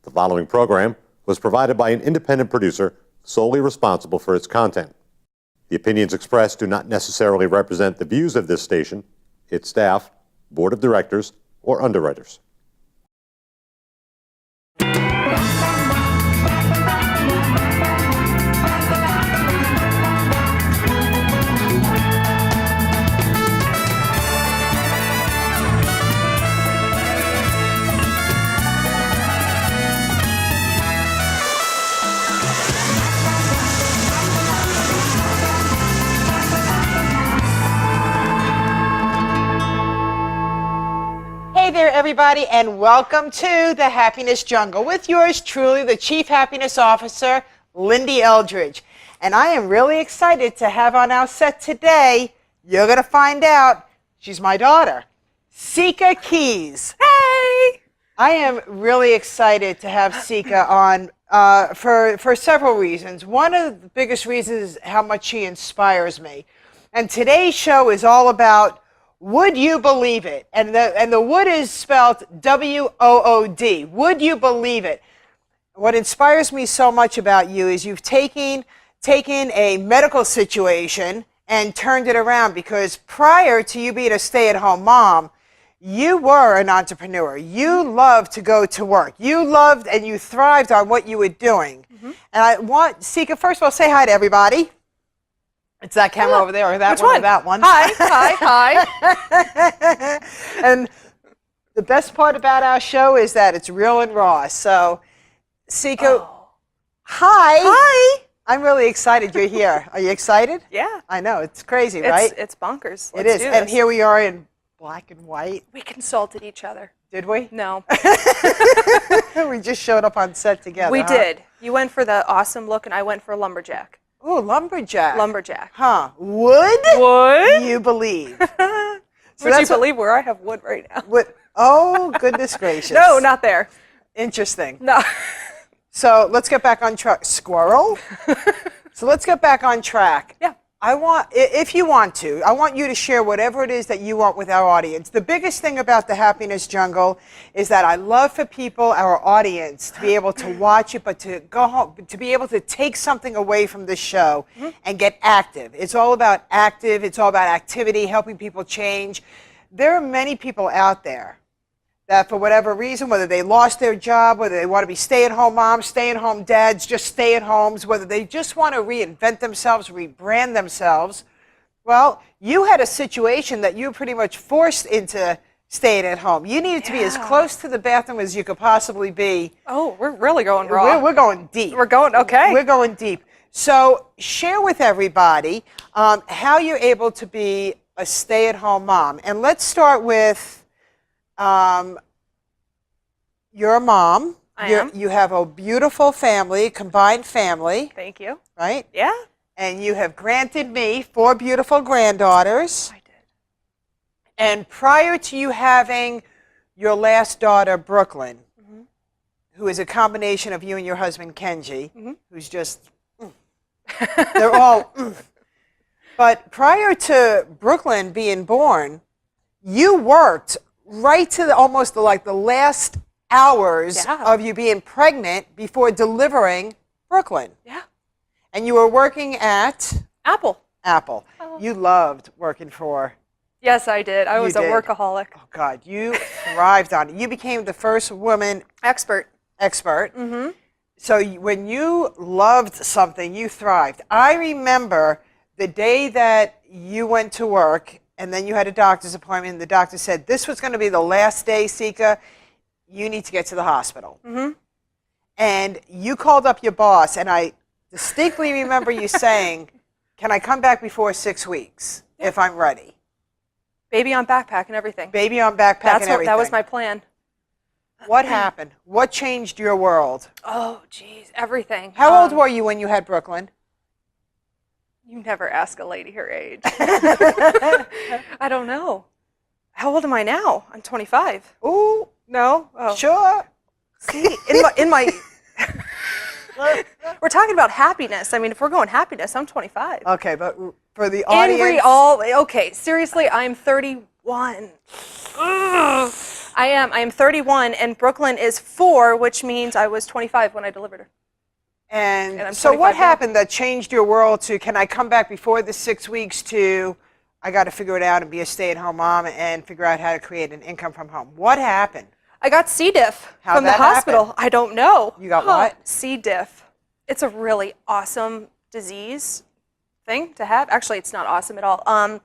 The following program was provided by an independent producer solely responsible for its content. The opinions expressed do not necessarily represent the views of this station, its staff, board of directors, or underwriters. Hey there, everybody, and welcome to the Happiness Jungle with yours truly, the Chief Happiness Officer, Lyn-Dee Eldridge. And I am really excited to have on our set today, you're going to find out, she's my daughter, Sica Keays. Hey! I am really excited to have Sica on for several reasons. One of the biggest reasons is how much she inspires me. And today's show is all about would you believe it? And the would is spelled W-O-O-D. Would you believe it? What inspires me so much about you is you've taken a medical situation and turned it around, because prior to you being a stay-at-home mom, you were an entrepreneur. You loved to go to work. You loved and you thrived on what you were doing. Mm-hmm. And I want, Sica, first of all, say hi to everybody. It's that camera over there, or that one, or that one. Hi. And the best part about our show is that it's real and raw. So, Sica, hi. I'm really excited you're here. Are you excited? Yeah. I know, it's crazy, right? It's bonkers. It is. And here we are in black and white. We consulted each other. Did we? No. We just showed up on set together. We did. You went for the awesome look, and I went for a lumberjack. Oh, lumberjack. Lumberjack. Huh. Would? You believe? So Would you believe where I have wood right now? Oh, goodness gracious. No, not there. Interesting. No. So let's get back on track. Squirrel? So let's get back on track. Yeah. If you want to, I want you to share whatever it is that you want with our audience. The biggest thing about the Happiness Jungle is that I love for people, our audience, to be able to watch it, but to go home, to be able to take something away from this show and get active. It's all about active. It's all about activity, helping people change. There are many people out there that for whatever reason, whether they lost their job, whether they want to be stay-at-home moms, stay-at-home dads, just stay-at-homes, whether they just want to reinvent themselves, rebrand themselves, well, you had a situation that you were pretty much forced into staying at home. You needed to be as close to the bathroom as you could possibly be. Oh, we're really going raw. We're going deep. We're going, okay. We're going deep. So share with everybody how you're able to be a stay-at-home mom. And let's start with you're a mom. I am. You have a beautiful family, combined family. Thank you. Right? Yeah. And you have granted me 4 beautiful granddaughters. I did. And prior to you having your last daughter, Brooklyn, who is a combination of you and your husband, Kenji, who's just, they're all, But prior to Brooklyn being born, you worked right to almost the last hours of you being pregnant before delivering Brooklyn. Yeah. And you were working at? Apple. Oh. You loved working for? Yes, I did. I was a workaholic. Oh, God. You thrived on it. You became the first woman expert. Mm-hmm. So when you loved something, you thrived. I remember the day that you went to work, and then you had a doctor's appointment, and the doctor said, this was going to be the last day, Sica. You need to get to the hospital. And you called up your boss, and I distinctly remember you saying, can I come back before 6 weeks if I'm ready? Baby on backpack and everything. Baby on backpack and everything. That was my plan. What happened? What changed your world? Oh, geez, everything. How old were you when you had Brooklyn? You never ask a lady her age. I don't know. How old am I now? I'm 25. Ooh, no? Oh. Sure. See, in my we're talking about happiness. I mean, if we're going happiness, I'm 25. Okay, but for the audience... Okay, seriously, I'm 31. I am 31, and Brooklyn is 4, which means I was 25 when I delivered her. And I'm so what 25 now. happened that changed your world to, can I come back before the 6 weeks, to, I got to figure it out and be a stay-at-home mom and figure out how to create an income from home? What happened? I got C-diff How'd from the that hospital. happen? I don't know. You got what? C-diff. It's a really awesome disease thing to have. Actually, it's not awesome at all.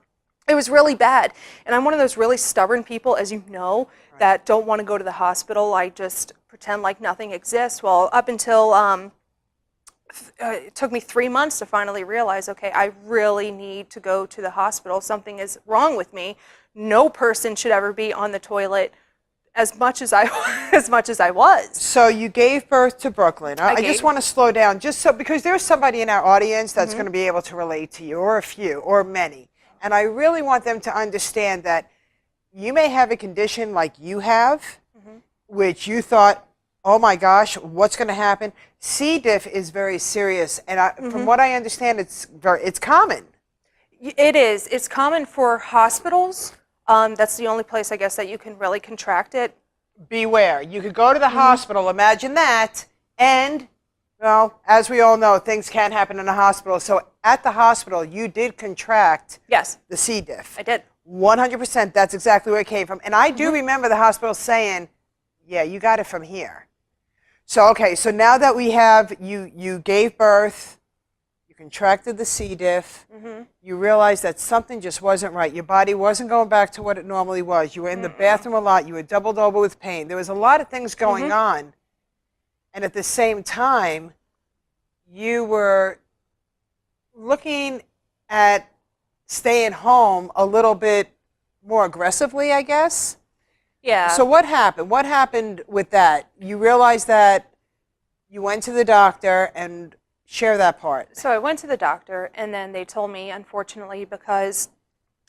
It was really bad. And I'm one of those really stubborn people, as you know, that don't want to go to the hospital. I just pretend like nothing exists. Well, up until it took me 3 months to finally realize, okay, I really need to go to the hospital. Something is wrong with me. No person should ever be on the toilet as much as I was. So you gave birth to Brooklyn. I just gave- want to slow down, just so, because there's somebody in our audience that's going to be able to relate to you, or a few, or many. And I really want them to understand that you may have a condition like you have, which you thought, oh my gosh, what's going to happen? C. diff is very serious, and from what I understand, it's common. It is. It's common for hospitals. That's the only place, I guess, that you can really contract it. Beware. You could go to the hospital, imagine that, and, well, as we all know, things can happen in a hospital. So at the hospital, you did contract Yes, the C. diff. I did. 100%, that's exactly where it came from. And I do remember the hospital saying, yeah, you got it from here. So, okay, so now that we have, you gave birth, you contracted the C. diff, you realized that something just wasn't right. Your body wasn't going back to what it normally was. You were in the bathroom a lot. You were doubled over with pain. There was a lot of things going on. And at the same time, you were looking at staying home a little bit more aggressively, I guess. Yeah. So what happened? What happened with that? You realized that you went to the doctor, and share that part. So I went to the doctor, and then they told me, unfortunately, because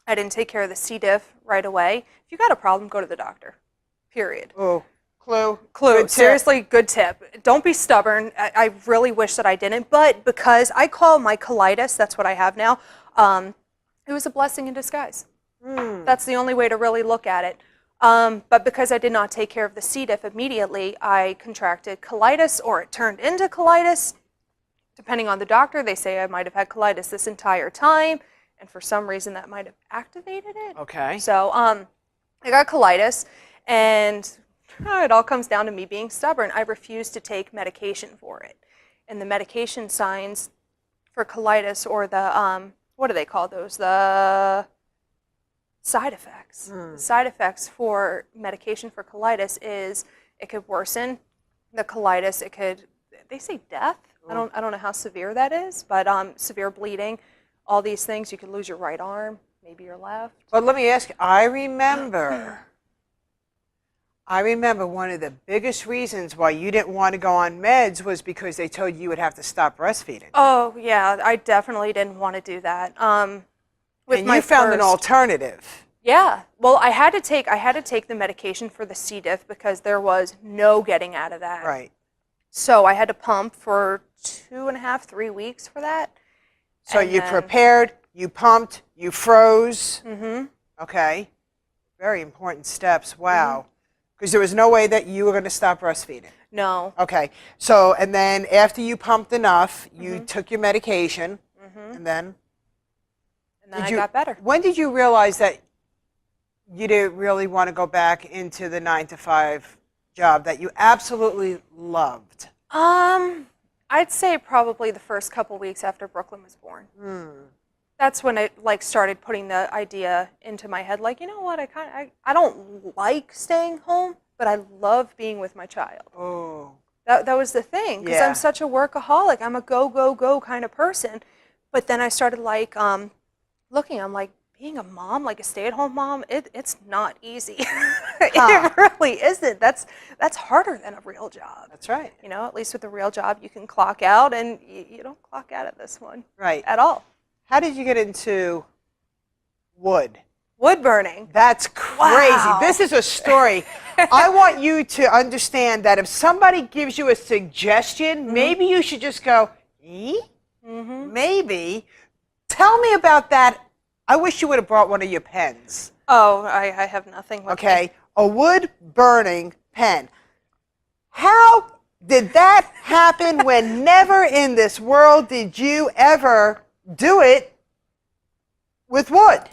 I didn't take care of the C. diff right away, if you got a problem, go to the doctor. Period. Oh, clue. Clue. Good tip. Seriously, good tip. Don't be stubborn. I really wish that I didn't, but because I call my colitis, that's what I have now, it was a blessing in disguise. That's the only way to really look at it. But because I did not take care of the C. diff immediately, I contracted colitis, or it turned into colitis. Depending on the doctor, they say I might have had colitis this entire time, and for some reason that might have activated it. Okay. So I got colitis, and it all comes down to me being stubborn. I refuse to take medication for it. And the medication signs for colitis, or the, what do they call those? The side effects. The side effects for medication for colitis is it could worsen the colitis. It could, they say death. I don't know how severe that is, but severe bleeding, all these things. You could lose your right arm, maybe your left. But let me ask you, I remember one of the biggest reasons why you didn't want to go on meds was because they told you would have to stop breastfeeding. Oh yeah, I definitely didn't want to do that. With And my you found an first- alternative. Yeah. Well, I had to take the medication for the C. diff because there was no getting out of that. Right. So I had to pump for 2.5, 3 weeks for that. So And you then- prepared, you pumped, you froze. Okay. Very important steps. Wow. Because there was no way that you were going to stop breastfeeding. No. Okay. So, and then after you pumped enough, you took your medication, and then? And then I got better. When did you realize that you didn't really want to go back into the 9-to-5 job that you absolutely loved? I'd say probably the first couple weeks after Brooklyn was born. That's when it started putting the idea into my head, like, you know what, I don't like staying home, but I love being with my child. Oh. That was the thing, because Yeah. I'm such a workaholic. I'm a go, go, go kind of person. But then I started looking, I'm like, being a mom, like a stay-at-home mom, it's not easy. It really isn't. That's harder than a real job. That's right. You know, at least with a real job, you can clock out, and you don't clock out at this one. Right. At all. How did you get into wood? Wood burning. That's crazy. Wow. This is a story. I want you to understand that if somebody gives you a suggestion, maybe you should just go, maybe. Tell me about that. I wish you would have brought one of your pens. Oh, I have nothing with me. Okay. a wood burning pen. How did that happen when never in this world did you ever do it with wood?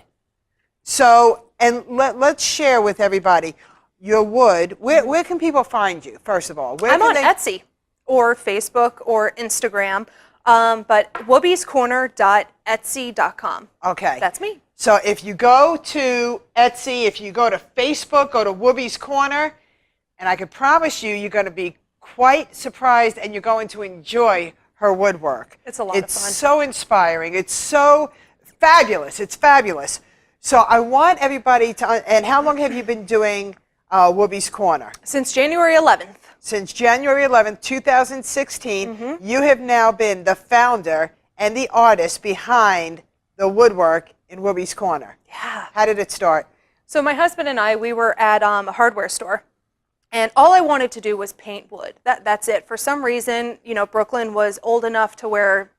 So, and let's share with everybody your wood. Where can people find you, first of all? I'm on Etsy or Facebook or Instagram, but woobiescorner.etsy.com. Okay. That's me. So if you go to Etsy, if you go to Facebook, go to Woobies Corner, and I can promise you, you're going to be quite surprised and you're going to enjoy her woodwork. It's a lot of fun. It's so inspiring. It's so fabulous. It's fabulous. So I want everybody to, and how long have you been doing Woobies Corner? Since January 11th. Since January 11th, 2016, you have now been the founder and the artist behind the woodwork in Woobies Corner. Yeah. How did it start? So my husband and I, we were at a hardware store, and all I wanted to do was paint wood. That's it. For some reason, you know, Brooklyn was old enough to where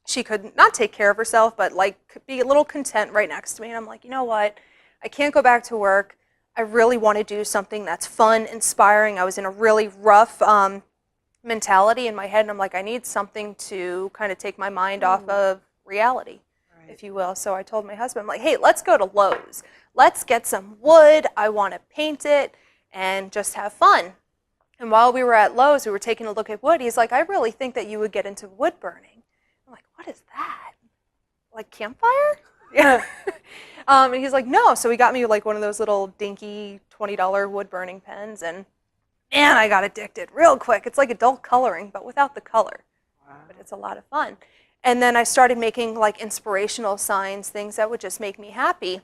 she could not take care of herself, but like be a little content right next to me. And I'm like, you know what? I can't go back to work. I really want to do something that's fun, inspiring. I was in a really rough mentality in my head, and I'm like, I need something to kind of take my mind off of reality, if you will. So I told my husband, I'm like, hey, let's go to Lowe's. Let's get some wood. I want to paint it and just have fun. And while we were at Lowe's, we were taking a look at wood. He's like, I really think that you would get into wood burning. I'm like, what is that? Like campfire? Yeah. And he's like, no. So he got me like one of those little dinky $20 wood burning pens, and man, I got addicted real quick. It's like adult coloring, but without the color. Wow. But it's a lot of fun. And then I started making like inspirational signs, things that would just make me happy.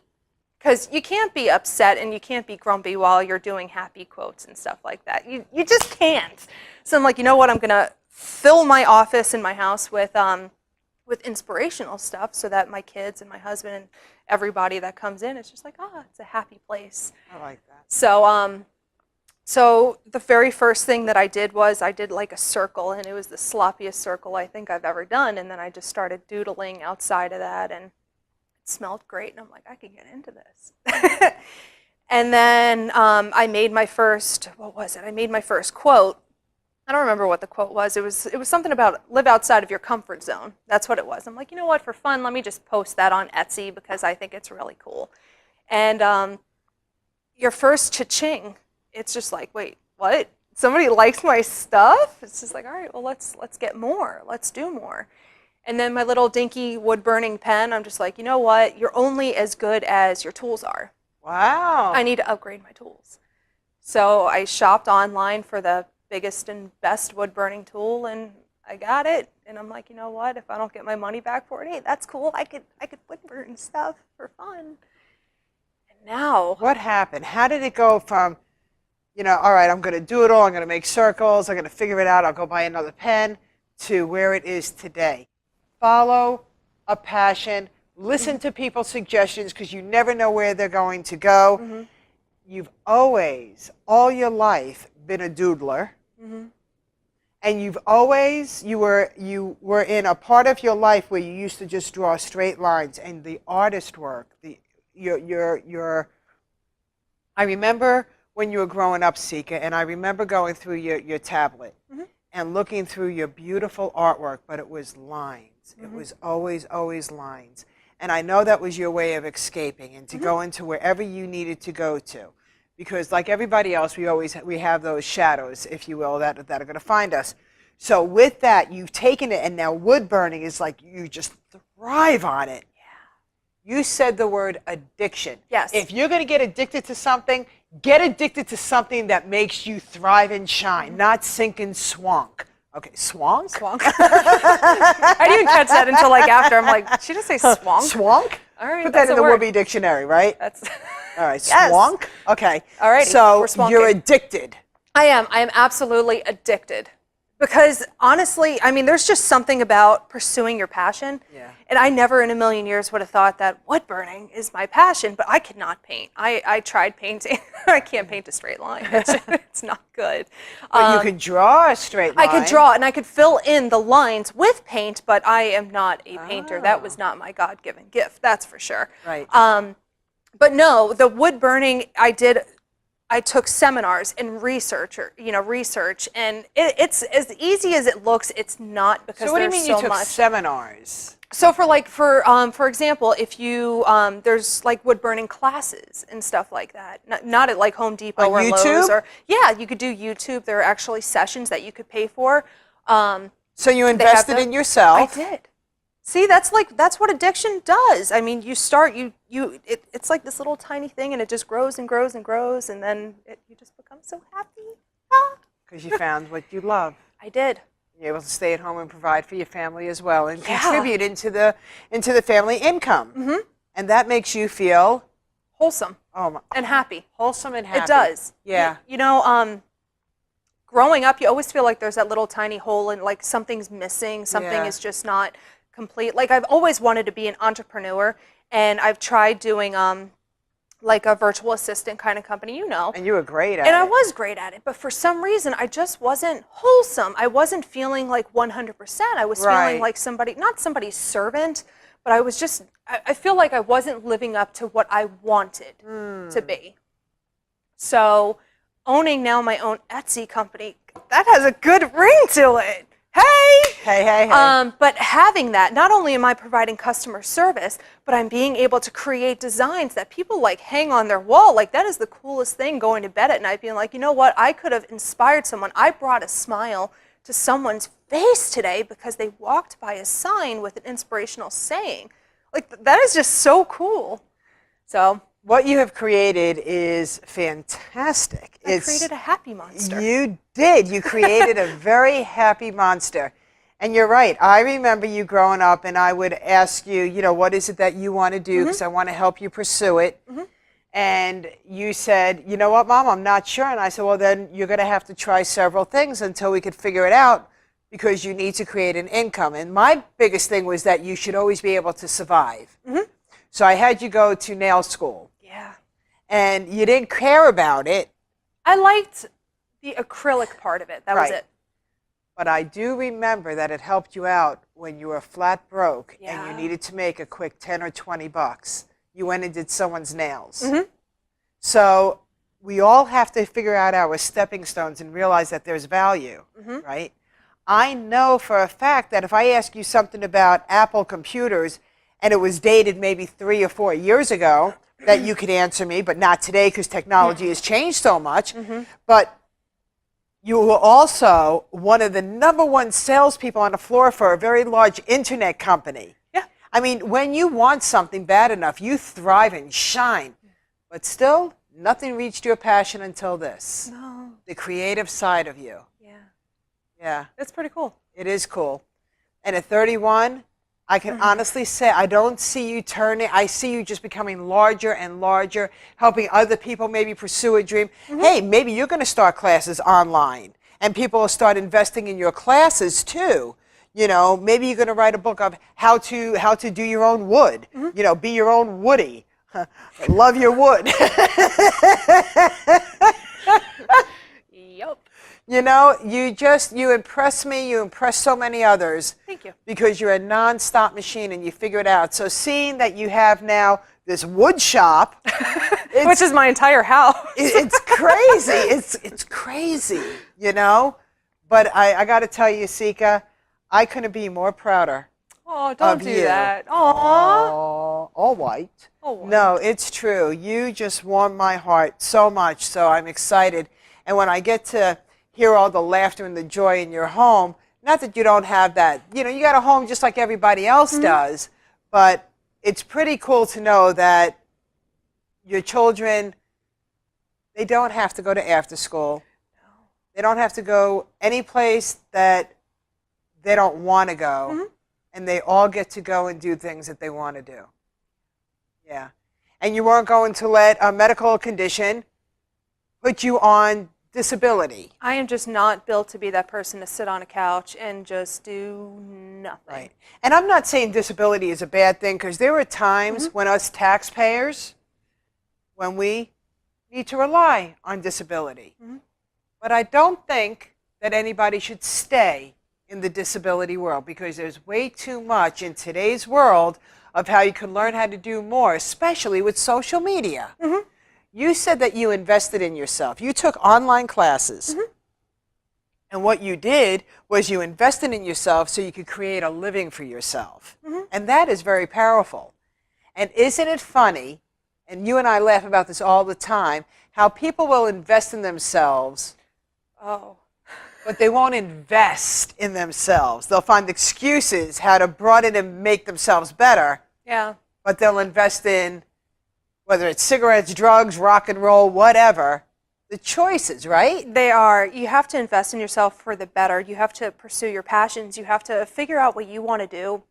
Because you can't be upset and you can't be grumpy while you're doing happy quotes and stuff like that. You just can't. So I'm like, you know what? I'm going to fill my office in my house with inspirational stuff so that my kids and my husband and everybody that comes in, it's just like, it's a happy place. I like that. So, so the very first thing that I did was I did like a circle, and it was the sloppiest circle I think I've ever done. And then I just started doodling outside of that, and it smelled great. And I'm like, I could get into this. And then I made my first, what was it? I made my first quote. I don't remember what the quote was. It was something about live outside of your comfort zone. That's what it was. I'm like, you know what? For fun, let me just post that on Etsy because I think it's really cool. And your first cha-ching, it's just like, wait, what? Somebody likes my stuff? It's just like, all right, well, let's get more. Let's do more. And then my little dinky wood burning pen, I'm just like, you know what? You're only as good as your tools are. Wow. I need to upgrade my tools. So I shopped online for the biggest and best wood burning tool, and I got it. And I'm like, you know what? If I don't get my money back for it, hey, that's cool. I could wood burn stuff for fun. And now, what happened? How did it go from, you know, all right, I'm going to do it all. I'm going to make circles. I'm going to figure it out. I'll go buy another pen, to where it is today? Follow a passion. Listen to people's suggestions, because you never know where they're going to go. You've always, all your life, been a doodler. And you've always, you were in a part of your life where you used to just draw straight lines, and the artist work, I remember when you were growing up, Sica, and I remember going through your tablet and looking through your beautiful artwork, but it was lines. It was always lines. And I know that was your way of escaping and to go into wherever you needed to go to. Because like everybody else, we have those shadows, if you will, that are going to find us. So with that, you've taken it, and now wood burning is like you just thrive on it. You said the word addiction. Yes. If you're going to get addicted to something, get addicted to something that makes you thrive and shine, not sink and swank. Okay, swank? Swank. I didn't even catch that until like after. I'm like, she just say swank? Swank? All right, put that's that in a the word. Woobiee dictionary, right? That's all right. Yes. Swank. Okay. All right. So you're addicted. I am absolutely addicted. Because honestly, I mean, there's just something about pursuing your passion. Yeah. And I never in a million years would have thought that wood burning is my passion, but I could not paint. I tried painting. I can't paint a straight line. It's not good. But you could draw a straight line. I could draw, and I could fill in the lines with paint, but I am not a painter. That was not my God-given gift, that's for sure. Right. But no, the wood burning, I did I took seminars and research, and it's as easy as it looks. It's not, because So what do you there's mean you so took much. seminars? So for example, if you there's like wood burning classes and stuff like that. Not at like Home Depot On or YouTube? Lowe's, or yeah, you could do YouTube. There are actually sessions that you could pay for. So you invested in yourself. I did. See, that's what addiction does. I mean, you start it's like this little tiny thing, and it just grows and grows and grows, and then you just become so happy. Because you found what you love. I did. You're able to stay at home and provide for your family as well, and contribute into the family income. Mm-hmm. And that makes you feel Wholesome. my, and happy. wholesome and happy. It does. Yeah. Growing up, you always feel like there's that little tiny hole, and like something's missing, something is just not complete. Like, I've always wanted to be an entrepreneur, and I've tried doing like a virtual assistant kind of company, And you were great at it. And I was great at it, but for some reason, I just wasn't wholesome. I wasn't feeling like 100%. I was feeling like not somebody's servant, but I was just, I feel like I wasn't living up to what I wanted to be. So owning now my own Etsy company, that has a good ring to it. Hey! But having that, not only am I providing customer service, but I'm being able to create designs that people like hang on their wall. Like, that is the coolest thing, going to bed at night being like, you know what, I could have inspired someone. I brought a smile to someone's face today because they walked by a sign with an inspirational saying. Like, that is just so cool. So what you have created is fantastic. I created a happy monster. You did. You created a very happy monster. And you're right. I remember you growing up, and I would ask you, what is it that you want to do? Because I want to help you pursue it. And you said, you know what, Mom, I'm not sure. And I said, well, then you're going to have to try several things until we could figure it out, because you need to create an income. And my biggest thing was that you should always be able to survive. So I had you go to nail school. Yeah. And you didn't care about it. I liked the acrylic part of it. That was it. But I do remember that it helped you out when you were flat broke and you needed to make a quick 10 or 20 bucks. You went and did someone's nails. So we all have to figure out our stepping stones and realize that there's value, right? I know for a fact that if I ask you something about Apple computers and it was dated maybe 3 or 4 years ago, that you could answer me, but not today because technology has changed so much. But you were also one of the #1 salespeople on the floor for a very large internet company. Yeah. I mean, when you want something bad enough, you thrive and shine. But still, nothing reached your passion until this. No. The creative side of you. Yeah. Yeah. It's pretty cool. It is cool. And at 31, I can honestly say I don't see you turning. I see you just becoming larger and larger, helping other people maybe pursue a dream. Hey, maybe you're going to start classes online, and people will start investing in your classes too. Maybe you're going to write a book of how to do your own wood. Be your own Woody. Love your wood. Yup. You impress me, you impress so many others. Thank you. Because you're a non-stop machine and you figure it out. So seeing that you have now this wood shop. Which is my entire house. It's crazy. It's crazy, But I got to tell you, Sica, I couldn't be more prouder. Oh, don't do that. Aww. All white. Oh, white. No, it's true. You just warm my heart so much, so I'm excited. And when I get to hear all the laughter and the joy in your home, not that you don't have that, you got a home just like everybody else does, but it's pretty cool to know that your children, they don't have to go to after school. No. They don't have to go any place that they don't want to go, and they all get to go and do things that they want to do. Yeah. And you weren't going to let a medical condition put you on disability. I am just not built to be that person to sit on a couch and just do nothing. Right. And I'm not saying disability is a bad thing, because there are times when us taxpayers, when we need to rely on disability. But I don't think that anybody should stay in the disability world, because there's way too much in today's world of how you can learn how to do more, especially with social media. you said that you invested in yourself. You took online classes. And what you did was you invested in yourself so you could create a living for yourself. And that is very powerful. And isn't it funny, and you and I laugh about this all the time, how people will invest in themselves, but they won't invest in themselves. They'll find excuses how to broaden and make themselves better. Yeah. But they'll invest in, whether it's cigarettes, drugs, rock and roll, whatever, the choices, right? They are. You have to invest in yourself for the better. You have to pursue your passions. You have to figure out what you want to do.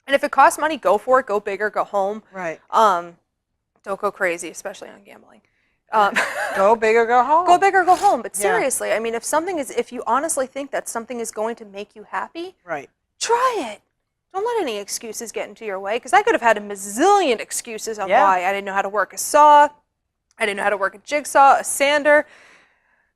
And if it costs money, go for it. Go bigger, go home. Right. Don't go crazy, especially on gambling. Go big or go home. Go big or go home. But seriously, I mean, if you honestly think that something is going to make you happy, right, try it. Don't let any excuses get into your way, because I could have had a mazillion excuses on why I didn't know how to work a saw. I didn't know how to work a jigsaw, a sander.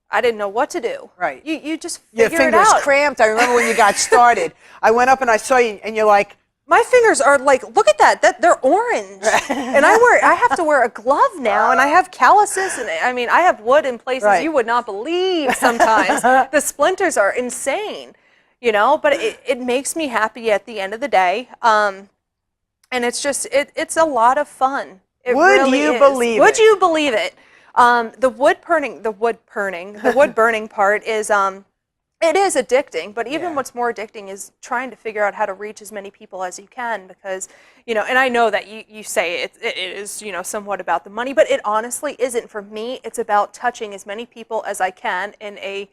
I didn't know what to do. Right. You just figure it out. Your fingers cramped. I remember when you got started. I went up and I saw you, and you're like, my fingers are like, look at that they're orange. And I have to wear a glove now, and I have calluses, and I mean, I have wood in places you would not believe sometimes. The splinters are insane, you know, but it makes me happy at the end of the day. And it's just, it's a lot of fun. It really is. Would you believe it? The wood burning part is, it is addicting, but even what's more addicting is trying to figure out how to reach as many people as you can, because, you know, and I know that you say it is, you know, somewhat about the money, but it honestly isn't. For me, it's about touching as many people as I can in a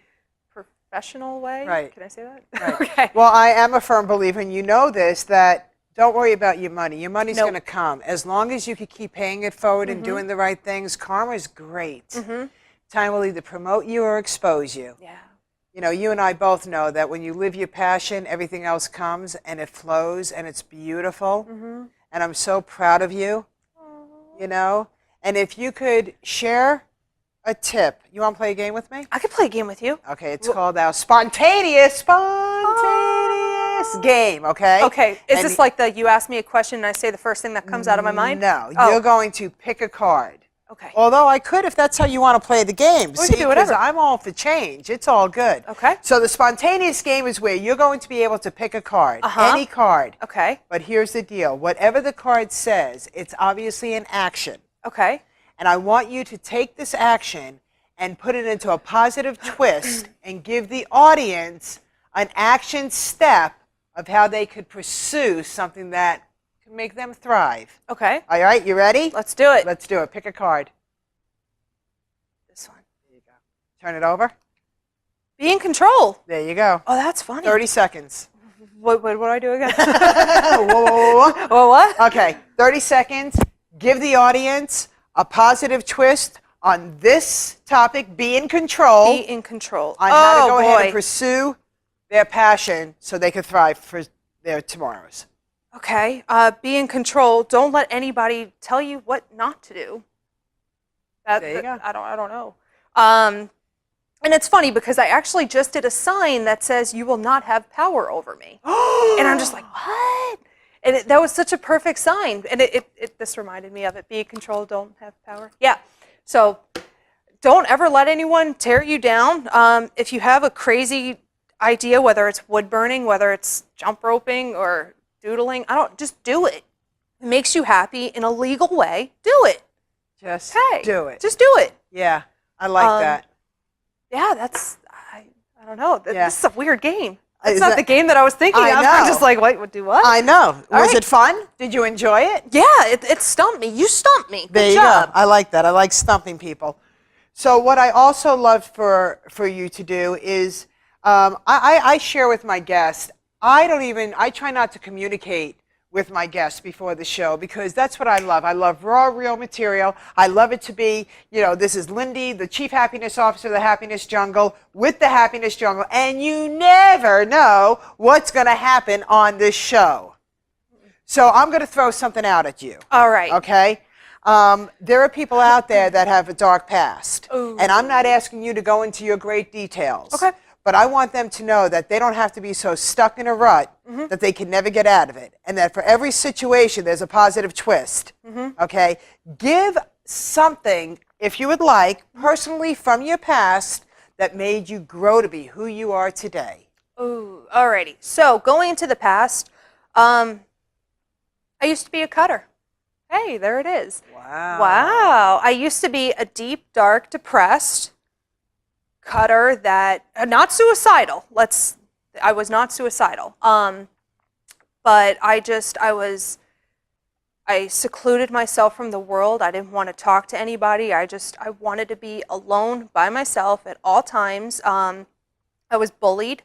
professional way. Right. Can I say that? Right. Okay. Well, I am a firm believer, and you know this, that don't worry about your money. Your money's going to come. As long as you can keep paying it forward and doing the right things, karma's great. Time will either promote you or expose you. Yeah. You know, you and I both know that when you live your passion, everything else comes and it flows and it's beautiful. And I'm so proud of you, you know. And if you could share a tip. You want to play a game with me? I could play a game with you. Okay, it's called our spontaneous game, okay? Okay, is this like you ask me a question and I say the first thing that comes out of my mind? No, you're going to pick a card. Okay. Although I could, if that's how you want to play the game. We can do whatever. Because I'm all for change. It's all good. Okay. So the spontaneous game is where you're going to be able to pick a card, any card. Okay. But here's the deal. Whatever the card says, it's obviously an action. Okay. And I want you to take this action and put it into a positive twist and give the audience an action step of how they could pursue something that could make them thrive. Okay. All right, you ready? Let's do it. Let's do it. Pick a card. This one. There you go. Turn it over. Be in control. There you go. Oh, that's funny. 30 seconds. What do I do again? Whoa. Well, what? Okay, 30 seconds. Give the audience a positive twist on this topic. Be in control. Be in control. On how to go ahead and pursue their passion so they can thrive for their tomorrows. Okay. Be in control. Don't let anybody tell you what not to do. There you go. I don't know. And it's funny because I actually just did a sign that says you will not have power over me. And I'm just like, what? And that was such a perfect sign. And this reminded me of it. Be in control, don't have power. Yeah. So don't ever let anyone tear you down. If you have a crazy idea, whether it's wood burning, whether it's jump roping or doodling, just do it. It makes you happy in a legal way. Do it. Just do it. Just do it. Yeah, I like that. Yeah, I don't know. This is a weird game. It's Is not that- the game that I was thinking I of. know. I'm just like, what, do what? I know. Was right. it fun? Did you enjoy it? Yeah, it stumped me. You stumped me. There Good you job. go. I like that. I like stumping people. So what I also love for you to do is I share with my guests. I try not to communicate with my guests before the show because that's what I love. I love raw, real material. I love it to be, this is Lyn-Dee, the Chief Happiness Officer of the Happiness Jungle with the Happiness Jungle, and you never know what's going to happen on this show. So I'm going to throw something out at you. All right. Okay? There are people out there that have a dark past, and I'm not asking you to go into your great details. Okay. But I want them to know that they don't have to be so stuck in a rut that they can never get out of it. And that for every situation, there's a positive twist. Okay? Give something if you would like, personally from your past that made you grow to be who you are today. Ooh, alrighty. So going into the past, I used to be a cutter. Hey, there it is. Wow. Wow. I used to be a deep, dark, depressed cutter that, not suicidal. I was not suicidal. But I secluded myself from the world. I didn't want to talk to anybody. I wanted to be alone by myself at all times. I was bullied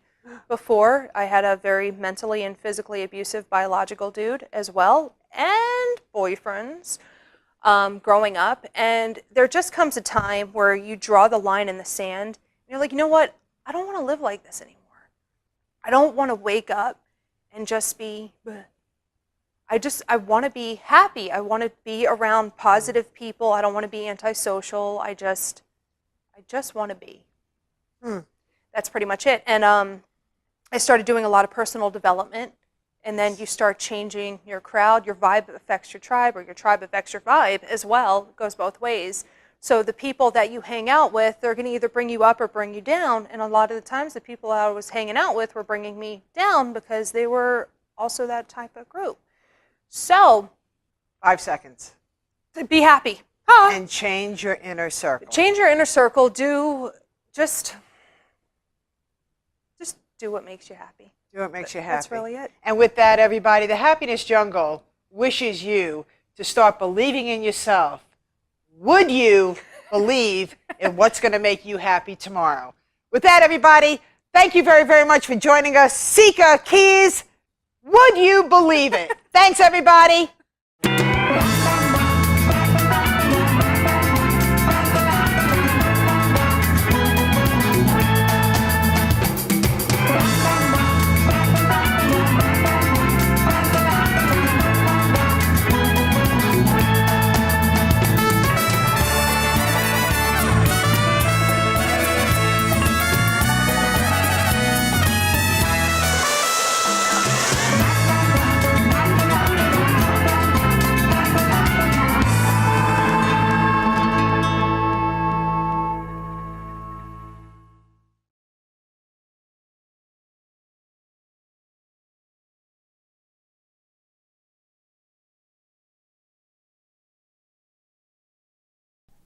before. I had a very mentally and physically abusive biological dude as well, and boyfriends growing up. And there just comes a time where you draw the line in the sand. And you're like, you know what? I don't want to live like this anymore. I don't want to wake up and just be... I want to be happy. I want to be around positive people. I don't want to be antisocial. I just want to be. That's pretty much it. And I started doing a lot of personal development. And then you start changing your crowd. Your vibe affects your tribe, or your tribe affects your vibe as well. It goes both ways. So the people that you hang out with, they're going to either bring you up or bring you down. And a lot of the times, the people I was hanging out with were bringing me down because they were also that type of group. So, 5 seconds. Be happy. And change your inner circle. Change your inner circle. Just do what makes you happy. Do what makes you happy. That's really it. And with that, everybody, the Happiness Jungle wishes you to start believing in yourself. Would you believe in what's going to make you happy tomorrow? With that, everybody, thank you very, very much for joining us. Sica Keays, would you believe it? Thanks, everybody.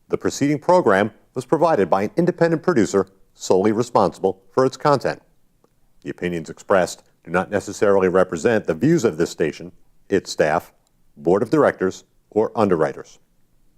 The preceding program was provided by an independent producer solely responsible for its content. The opinions expressed do not necessarily represent the views of this station, its staff, board of directors, or underwriters.